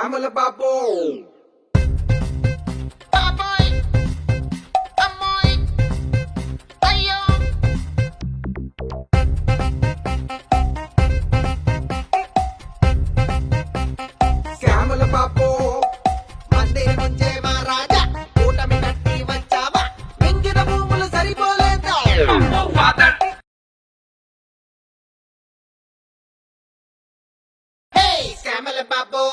శ్యామల బాబు బాబోయ్ అమ్మోయ్ అయ్యో శ్యామల బాబు మందే ముంచే మా రాజా కూటమి కట్టి వచ్చావా మింగిన భూములు సరిపోలేదా హే శ్యామల బాబు